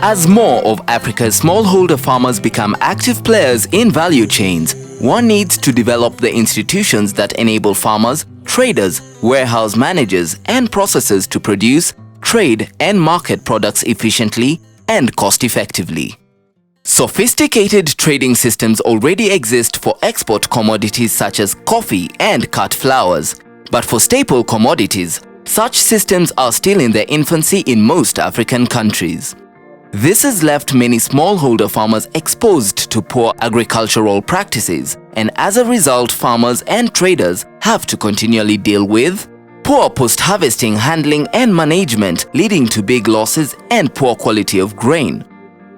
As more of Africa's smallholder farmers become active players in value chains, one needs to develop the institutions that enable farmers, traders, warehouse managers, and processors to produce, trade, and market products efficiently and cost-effectively. Sophisticated trading systems already exist for export commodities such as coffee and cut flowers, but for staple commodities, such systems are still in their infancy in most African countries. This has left many smallholder farmers exposed to poor agricultural practices, and as a result, farmers and traders have to continually deal with poor post-harvesting handling and management, leading to big losses and poor quality of grain,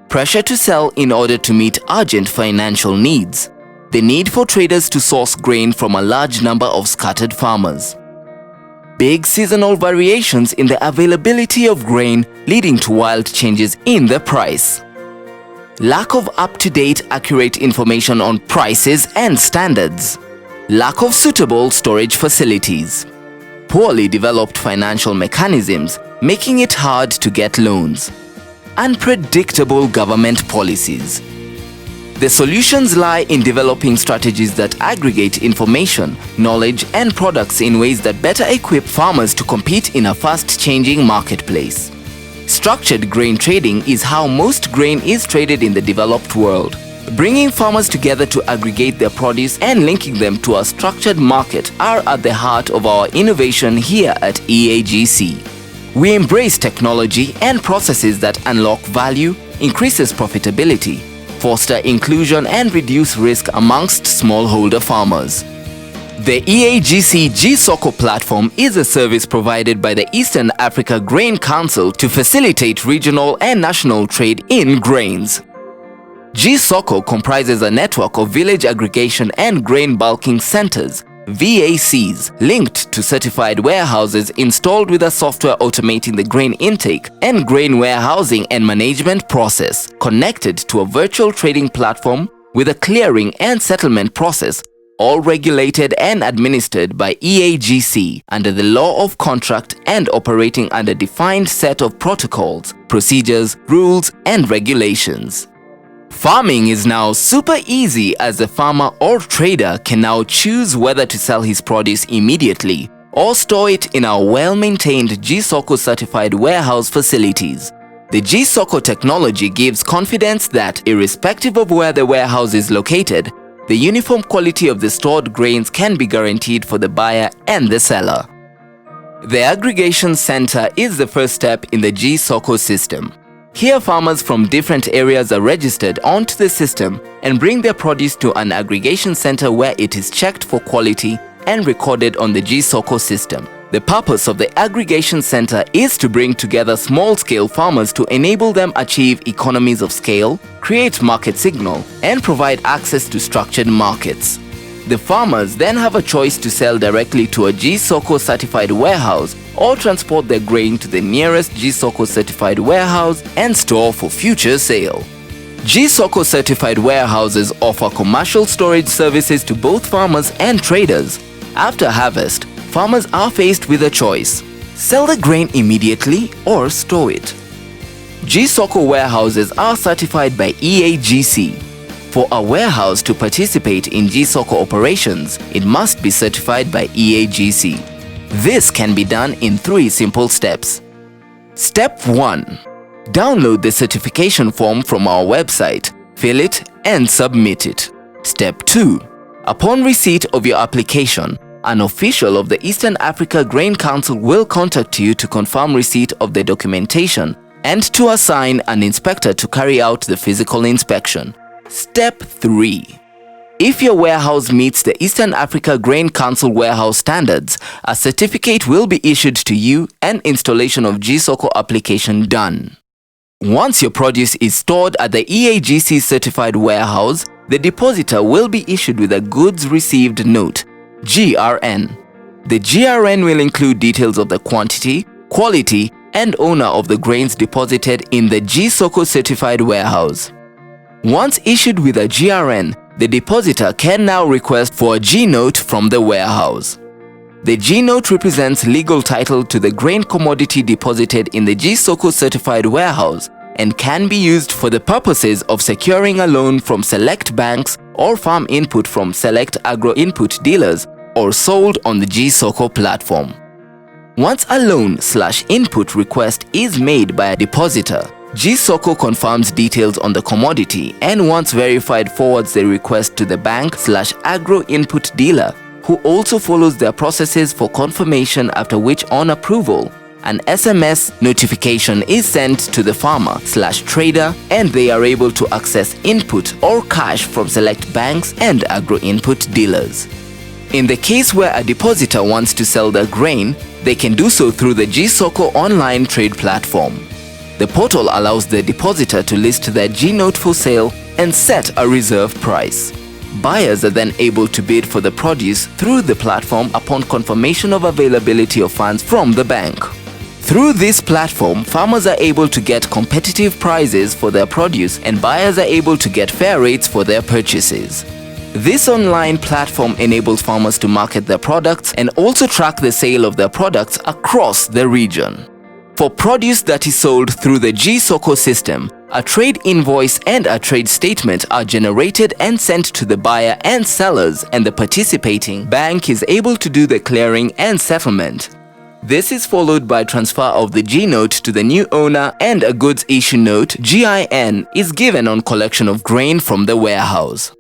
pressure to sell in order to meet urgent financial needs, the need for traders to source grain from a large number of scattered farmers, big seasonal variations in the availability of grain leading to wild changes in the price, lack of up-to-date accurate information on prices and standards, lack of suitable storage facilities, poorly developed financial mechanisms making it hard to get loans, unpredictable government policies. The solutions lie in developing strategies that aggregate information, knowledge, and products in ways that better equip farmers to compete in a fast-changing marketplace. Structured grain trading is how most grain is traded in the developed world. Bringing farmers together to aggregate their produce and linking them to a structured market are at the heart of our innovation here at EAGC. We embrace technology and processes that unlock value, increases profitability, foster inclusion and reduce risk amongst smallholder farmers. The EAGC Gsoko platform is a service provided by the Eastern Africa Grain Council to facilitate regional and national trade in grains. Gsoko comprises a network of village aggregation and grain bulking centers, VACs, linked to certified warehouses installed with a software automating the grain intake and grain warehousing and management process, connected to a virtual trading platform with a clearing and settlement process, all regulated and administered by EAGC under the law of contract and operating under a defined set of protocols, procedures, rules, and regulations. Farming is now super easy as the farmer or trader can now choose whether to sell his produce immediately or store it in our well-maintained Gsoko certified warehouse facilities. The Gsoko technology gives confidence that, irrespective of where the warehouse is located, the uniform quality of the stored grains can be guaranteed for the buyer and the seller. The aggregation center is the first step in the Gsoko system. Here, farmers from different areas are registered onto the system and bring their produce to an aggregation center where it is checked for quality and recorded on the Gsoko system. The purpose of the aggregation center is to bring together small-scale farmers to enable them achieve economies of scale, create market signal, and provide access to structured markets. The farmers then have a choice to sell directly to a Gsoko certified warehouse or transport their grain to the nearest Gsoko certified warehouse and store for future sale. Gsoko certified warehouses offer commercial storage services to both farmers and traders. After harvest, farmers are faced with a choice: sell the grain immediately or store it. Gsoko warehouses are certified by EAGC. For a warehouse to participate in Gsoko operations, it must be certified by EAGC. This can be done in 3 simple steps. Step 1. Download the certification form from our website, fill it, and submit it. Step 2. Upon receipt of your application, an official of the Eastern Africa Grain Council will contact you to confirm receipt of the documentation and to assign an inspector to carry out the physical inspection. Step 3. If your warehouse meets the Eastern Africa Grain Council warehouse standards, a certificate will be issued to you and installation of Gsoko application done. Once your produce is stored at the EAGC certified warehouse, the depositor will be issued with a Goods Received Note, GRN. The GRN will include details of the quantity, quality, and owner of the grains deposited in the Gsoko certified warehouse. Once issued with a GRN, the depositor can now request for a G-Note from the warehouse. The G-Note represents legal title to the grain commodity deposited in the Gsoko certified warehouse and can be used for the purposes of securing a loan from select banks or farm input from select agro-input dealers or sold on the Gsoko platform. Once a loan/input request is made by a depositor, Gsoko confirms details on the commodity and once verified forwards the request to the bank/agro-input dealer, who also follows their processes for confirmation, after which, on approval, an SMS notification is sent to the farmer/trader and they are able to access input or cash from select banks and agro-input dealers. In the case where a depositor wants to sell their grain, they can do so through the Gsoko online trade platform. The portal allows the depositor to list their G-note for sale and set a reserve price. Buyers are then able to bid for the produce through the platform upon confirmation of availability of funds from the bank. Through this platform, farmers are able to get competitive prices for their produce and buyers are able to get fair rates for their purchases. This online platform enables farmers to market their products and also track the sale of their products across the region. For produce that is sold through the Gsoko system, a trade invoice and a trade statement are generated and sent to the buyer and sellers, and the participating bank is able to do the clearing and settlement. This is followed by transfer of the G-note to the new owner, and a goods issue note (GIN) is given on collection of grain from the warehouse.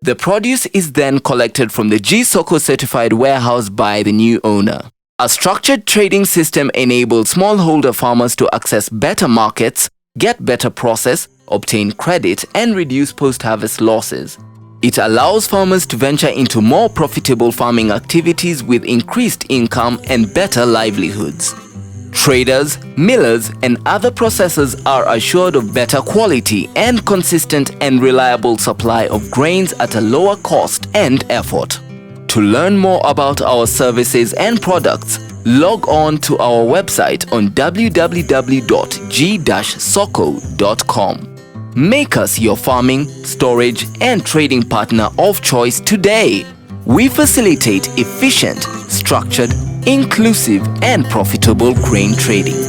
The produce is then collected from the Gsoko certified warehouse by the new owner. A structured trading system enables smallholder farmers to access better markets, get better process, obtain credit, and reduce post-harvest losses. It allows farmers to venture into more profitable farming activities with increased income and better livelihoods. Traders, millers, and other processors are assured of better quality and consistent and reliable supply of grains at a lower cost and effort. To learn more about our services and products, log on to our website on www.g-soko.com. Make us your farming, storage, and trading partner of choice today. We facilitate efficient, structured, inclusive, and profitable grain trading.